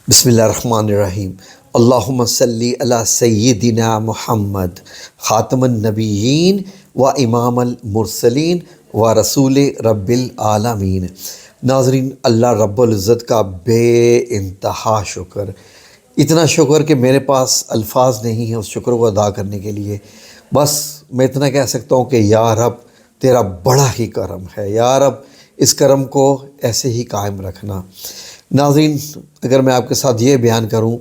بسم اللہ الرحمن الرحیم۔ اللہم صلی علی سیدنا محمد خاتم النبیین و امام المرسلین و رسول رب العالمین۔ ناظرین، اللہ رب العزت کا بے انتہا شکر، اتنا شکر کہ میرے پاس الفاظ نہیں ہیں اس شکر کو ادا کرنے کے لیے۔ بس میں اتنا کہہ سکتا ہوں کہ یا رب تیرا بڑا ہی کرم ہے، یا رب اس کرم کو ایسے ہی قائم رکھنا۔ ناظرین، اگر میں آپ کے ساتھ یہ بیان کروں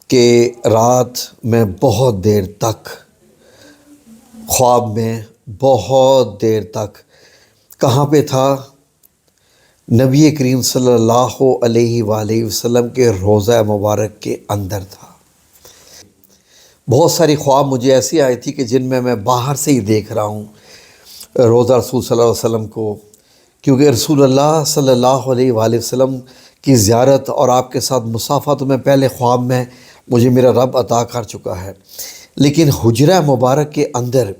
کہ رات میں بہت دیر تک خواب میں بہت دیر تک کہاں پہ تھا؟ نبی کریم صلی اللہ علیہ وآلہ وسلم کے روضہ مبارک کے اندر تھا۔ بہت ساری خواب مجھے ایسی آئی تھی کہ جن میں باہر سے ہی دیکھ رہا ہوں روضہ رسول صلی اللہ علیہ وسلم کو، کیونکہ رسول اللہ صلی اللہ علیہ وآلہ وسلم کی زیارت اور آپ کے ساتھ مصافحہ تو میں پہلے خواب میں مجھے میرا رب عطا کر چکا ہے، لیکن حجرہ مبارک کے اندر،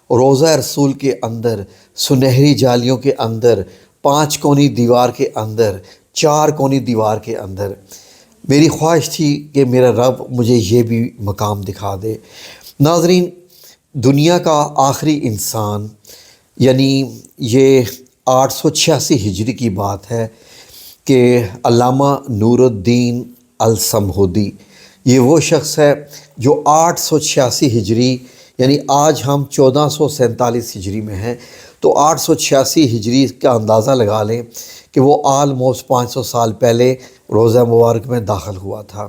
روضہ رسول کے اندر، سنہری جالیوں کے اندر، 5 کونی دیوار کے اندر، 4 کونی دیوار کے اندر میری خواہش تھی کہ میرا رب مجھے یہ بھی مقام دکھا دے۔ ناظرین، دنیا کا آخری انسان، یعنی یہ 886 ہجری کی بات ہے کہ علامہ نور الدین الصمودی، یہ وہ شخص ہے جو 886 ہجری، یعنی آج ہم 1447 ہجری میں ہیں، تو 886 ہجری کا اندازہ لگا لیں کہ وہ آلموسٹ 500 سال پہلے روضہ مبارک میں داخل ہوا تھا۔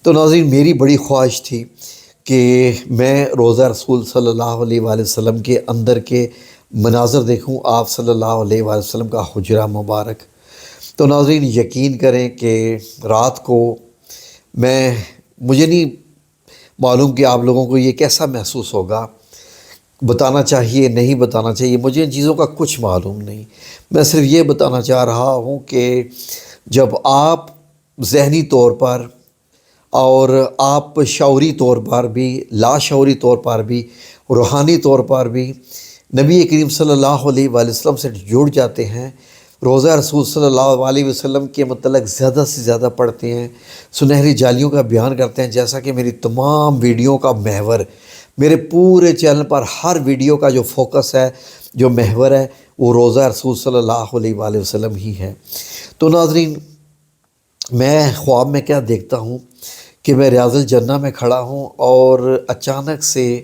تو ناظرین، میری بڑی خواہش تھی کہ میں روضہ رسول صلی اللہ علیہ وآلہ وسلم کے اندر کے مناظر دیکھوں، آپ صلی اللہ علیہ وآلہ وسلم کا حجرہ مبارک۔ تو ناظرین، یقین کریں کہ رات کو مجھے نہیں معلوم کہ آپ لوگوں کو یہ کیسا محسوس ہوگا، بتانا چاہیے نہیں بتانا چاہیے، مجھے ان چیزوں کا کچھ معلوم نہیں۔ میں صرف یہ بتانا چاہ رہا ہوں کہ جب آپ ذہنی طور پر اور آپ شعوری طور پر بھی، لاشعوری طور پر بھی، روحانی طور پر بھی نبی کریم صلی اللہ علیہ وآلہ وسلم سے جڑ جاتے ہیں، روضہ رسول صلی اللہ علیہ وسلم کے متعلق زیادہ سے زیادہ پڑھتے ہیں، سنہری جالیوں کا بیان کرتے ہیں، جیسا کہ میری تمام ویڈیو کا محور، میرے پورے چینل پر ہر ویڈیو کا جو فوکس ہے، جو محور ہے، وہ روضہ رسول صلی اللہ علیہ وآلہ وسلم ہی ہے۔ تو ناظرین، میں خواب میں کیا دیکھتا ہوں کہ میں ریاض الجنہ میں کھڑا ہوں، اور اچانک سے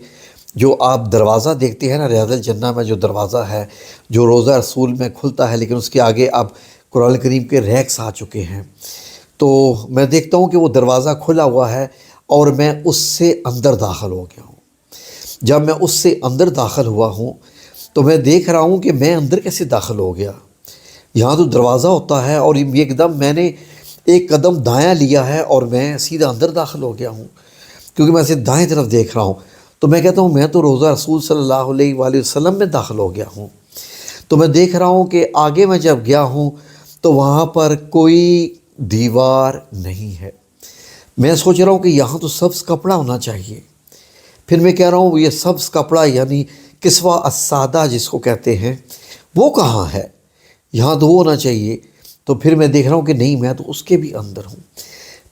جو آپ دروازہ دیکھتے ہیں نا، ریاض الجنہ میں جو دروازہ ہے جو روضہ رسول میں کھلتا ہے، لیکن اس کے آگے اب قرآن کریم کے ریکس آ چکے ہیں، تو میں دیکھتا ہوں کہ وہ دروازہ کھلا ہوا ہے اور میں اس سے اندر داخل ہو گیا ہوں۔ جب میں اس سے اندر داخل ہوا ہوں تو میں دیکھ رہا ہوں کہ میں اندر کیسے داخل ہو گیا۔ یہاں تو دروازہ ہوتا ہے اور ایک دم میں نے ایک قدم دایاں لیا ہے اور میں سیدھا اندر داخل ہو گیا ہوں، کیونکہ میں صرف دائیں طرف دیکھ رہا ہوں۔ تو میں کہتا ہوں میں تو روضہ رسول صلی اللہ علیہ وآلہ وسلم میں داخل ہو گیا ہوں۔ تو میں دیکھ رہا ہوں کہ آگے میں جب گیا ہوں تو وہاں پر کوئی دیوار نہیں ہے۔ میں سوچ رہا ہوں کہ یہاں تو سبز کپڑا ہونا چاہیے۔ پھر میں کہہ رہا ہوں یہ سبز کپڑا یعنی کسوہ السادہ جس کو کہتے ہیں، وہ کہاں ہے؟ یہاں تو وہ ہونا چاہیے۔ تو پھر میں دیکھ رہا ہوں کہ نہیں، میں تو اس کے بھی اندر ہوں۔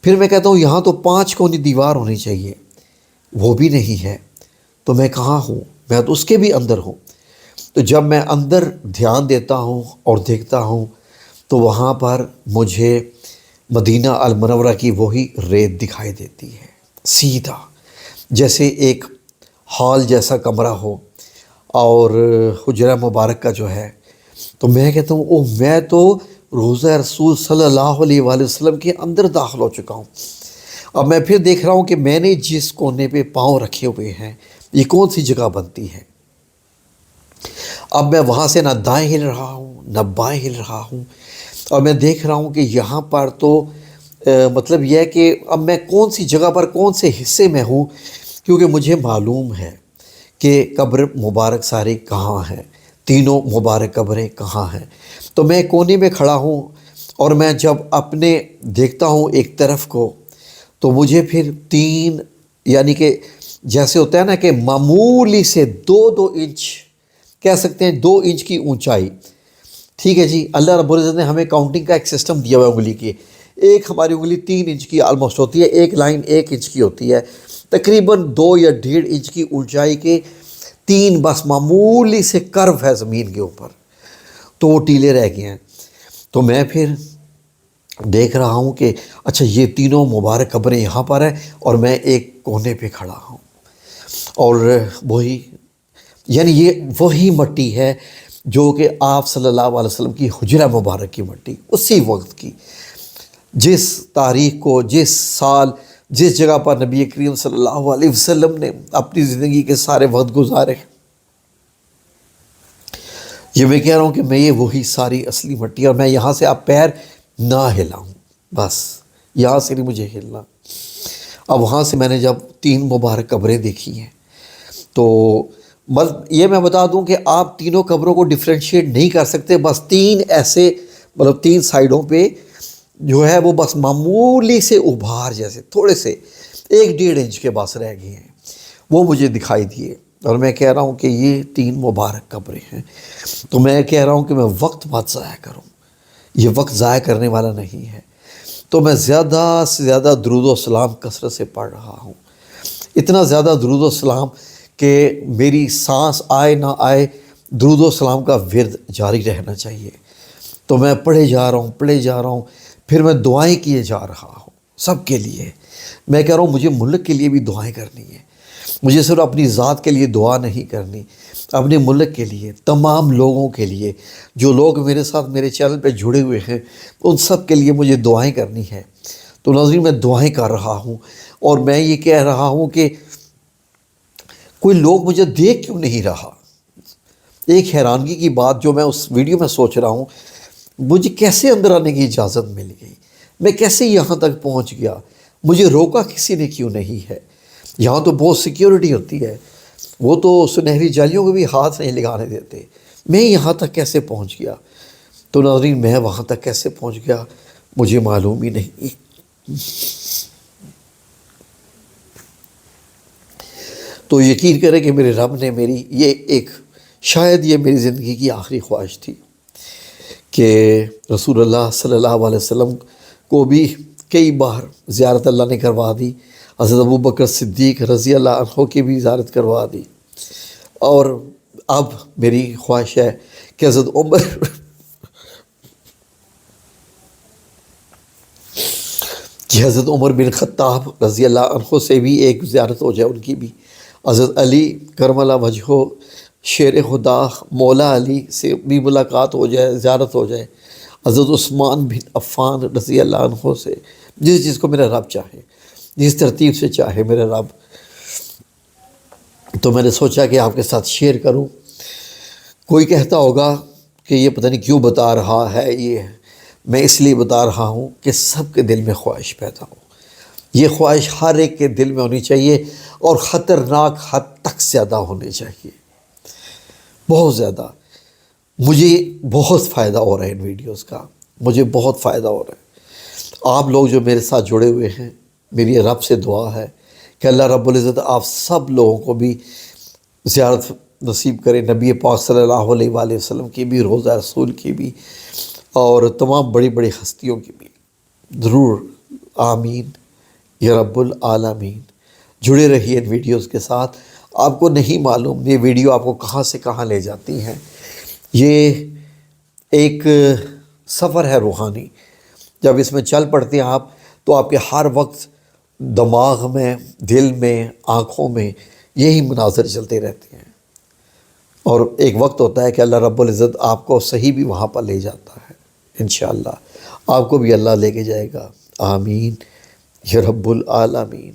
پھر میں کہتا ہوں یہاں تو 5 کونی دیوار ہونی چاہیے، وہ بھی نہیں ہے۔ تو میں کہاں ہوں؟ میں تو اس کے بھی اندر ہوں۔ تو جب میں اندر دھیان دیتا ہوں اور دیکھتا ہوں تو وہاں پر مجھے مدینہ المنورہ کی وہی ریت دکھائی دیتی ہے، سیدھا جیسے ایک ہال جیسا کمرہ ہو، اور حجرہ مبارک کا جو ہے۔ تو میں کہتا ہوں میں تو روضہ رسول صلی اللہ علیہ وآلہ وسلم کے اندر داخل ہو چکا ہوں۔ اب میں پھر دیکھ رہا ہوں کہ میں نے جس کونے پہ پاؤں رکھے ہوئے ہیں، یہ کون سی جگہ بنتی ہے؟ اب میں وہاں سے نہ دائیں ہل رہا ہوں نہ بائیں ہل رہا ہوں، اور میں دیکھ رہا ہوں کہ یہاں پر تو مطلب یہ ہے کہ اب میں کون سی جگہ پر، کون سے حصے میں ہوں، کیونکہ مجھے معلوم ہے کہ قبر مبارک ساری کہاں ہیں، تینوں مبارک قبریں کہاں ہیں۔ تو میں کونے میں کھڑا ہوں، اور میں جب اپنے دیکھتا ہوں ایک طرف کو، تو مجھے پھر 3، یعنی کہ جیسے ہوتا ہے نا کہ معمولی سے 2 انچ کہہ سکتے ہیں، 2 انچ کی اونچائی، ٹھیک ہے جی۔ اللہ رب العزت نے ہمیں کاؤنٹنگ کا ایک سسٹم دیا ہوا ہے انگلی کے، ایک ہماری انگلی 3 انچ کی آلموسٹ ہوتی ہے، ایک لائن 1 انچ کی ہوتی ہے، تقریباً 2 یا 1.5 انچ کی اونچائی کے 3 بس معمولی سے کرو ہے زمین کے اوپر، تو وہ ٹیلے رہ گئے ہیں۔ تو میں پھر دیکھ رہا ہوں کہ اچھا یہ تینوں مبارک قبریں یہاں پر ہیں اور میں ایک کونے پہ کھڑا ہوں، اور وہی یعنی یہ وہی مٹی ہے جو کہ آپ صلی اللہ علیہ وسلم کی حجرہ مبارک کی مٹی، اسی وقت کی، جس تاریخ کو، جس سال، جس جگہ پر نبی کریم صلی اللہ علیہ وسلم نے اپنی زندگی کے سارے وقت گزارے۔ یہ میں کہہ رہا ہوں کہ میں یہ وہی ساری اصلی مٹی، اور میں یہاں سے اب پیر نہ ہلاؤں، بس یہاں سے نہیں مجھے ہلنا۔ اب وہاں سے میں نے جب 3 مبارک قبریں دیکھی ہیں، تو بس یہ میں بتا دوں کہ آپ تینوں قبروں کو ڈفرینشیٹ نہیں کر سکتے، بس 3 ایسے 3 سائیڈوں پہ جو ہے وہ بس معمولی سے ابھار جیسے تھوڑے سے 1.5 انچ کے بس رہ گئے ہیں، وہ مجھے دکھائی دیے، اور میں کہہ رہا ہوں کہ یہ 3 مبارک قبریں ہیں۔ تو میں کہہ رہا ہوں کہ میں وقت مت ضائع کروں، یہ وقت ضائع کرنے والا نہیں ہے، تو میں زیادہ سے زیادہ درود و سلام کثرت سے پڑھ رہا ہوں، اتنا زیادہ درود و سلام کہ میری سانس آئے نہ آئے درود و سلام کا ورد جاری رہنا چاہیے۔ تو میں پڑھے جا رہا ہوں، پھر میں دعائیں کیے جا رہا ہوں سب کے لیے۔ میں کہہ رہا ہوں مجھے ملک کے لیے بھی دعائیں کرنی ہے، مجھے صرف اپنی ذات کے لیے دعا نہیں کرنی، اپنے ملک کے لیے، تمام لوگوں کے لیے، جو لوگ میرے ساتھ میرے چینل پہ جڑے ہوئے ہیں ان سب کے لیے مجھے دعائیں کرنی ہے۔ تو ناظرین میں دعائیں کر رہا ہوں، اور میں یہ کہہ رہا ہوں کہ کوئی لوگ مجھے دیکھ کیوں نہیں رہا۔ ایک حیرانگی کی بات جو میں اس ویڈیو میں سوچ رہا ہوں، مجھے کیسے اندر آنے کی اجازت مل گئی، میں کیسے یہاں تک پہنچ گیا، مجھے روکا کسی نے کیوں نہیں ہے۔ یہاں تو بہت سیکیورٹی ہوتی ہے، وہ تو سنہری جالیوں کو بھی ہاتھ نہیں لگانے دیتے، میں یہاں تک کیسے پہنچ گیا؟ تو ناظرین میں وہاں تک کیسے پہنچ گیا مجھے معلوم ہی نہیں۔ تو یقین کریں کہ میرے رب نے میری شاید یہ میری زندگی کی آخری خواہش تھی کہ رسول اللہ صلی اللہ علیہ وسلم کو بھی کئی بار زیارت اللہ نے کروا دی، حضرت ابوبکر صدیق رضی اللہ عنہ کی بھی زیارت کروا دی، اور اب میری خواہش ہے کہ حضرت عمر بن خطاب رضی اللہ عنہ سے بھی ایک زیارت ہو جائے، ان کی بھی، حضرت علی کرم اللہ وجہہ شیر خدا مولا علی سے بھی ملاقات ہو جائے، زیارت ہو جائے، حضرت عثمان بن عفان رضی اللہ عنہ سے، جس چیز کو میرا رب چاہے، جس ترتیب سے چاہے میرا رب۔ تو میں نے سوچا کہ آپ کے ساتھ شیئر کروں۔ کوئی کہتا ہوگا کہ یہ پتہ نہیں کیوں بتا رہا ہے، یہ میں اس لیے بتا رہا ہوں کہ سب کے دل میں خواہش پیدا ہو، یہ خواہش ہر ایک کے دل میں ہونی چاہیے، اور خطرناک حد تک زیادہ ہونے چاہیے، بہت زیادہ۔ مجھے بہت فائدہ ہو رہا ہے ان ویڈیوز کا، مجھے بہت فائدہ ہو رہا ہے۔ آپ لوگ جو میرے ساتھ جڑے ہوئے ہیں، میری رب سے دعا ہے کہ اللہ رب العزت آپ سب لوگوں کو بھی زیارت نصیب کرے، نبی پاک صلی اللہ علیہ وآلہ وسلم کی بھی، روضہ رسول کی بھی، اور تمام بڑی بڑی ہستیوں کی بھی، ضرور آمین یا رب العالمین۔ جڑے رہیے ان ویڈیوز کے ساتھ۔ آپ کو نہیں معلوم یہ ویڈیو آپ کو کہاں سے کہاں لے جاتی ہیں، یہ ایک سفر ہے روحانی۔ جب اس میں چل پڑتے ہیں آپ، تو آپ کے ہر وقت دماغ میں، دل میں، آنکھوں میں یہی مناظر چلتے رہتے ہیں، اور ایک وقت ہوتا ہے کہ اللہ رب العزت آپ کو صحیح بھی وہاں پر لے جاتا ہے۔ انشاءاللہ آپ کو بھی اللہ لے کے جائے گا، آمین یا رب العالمین۔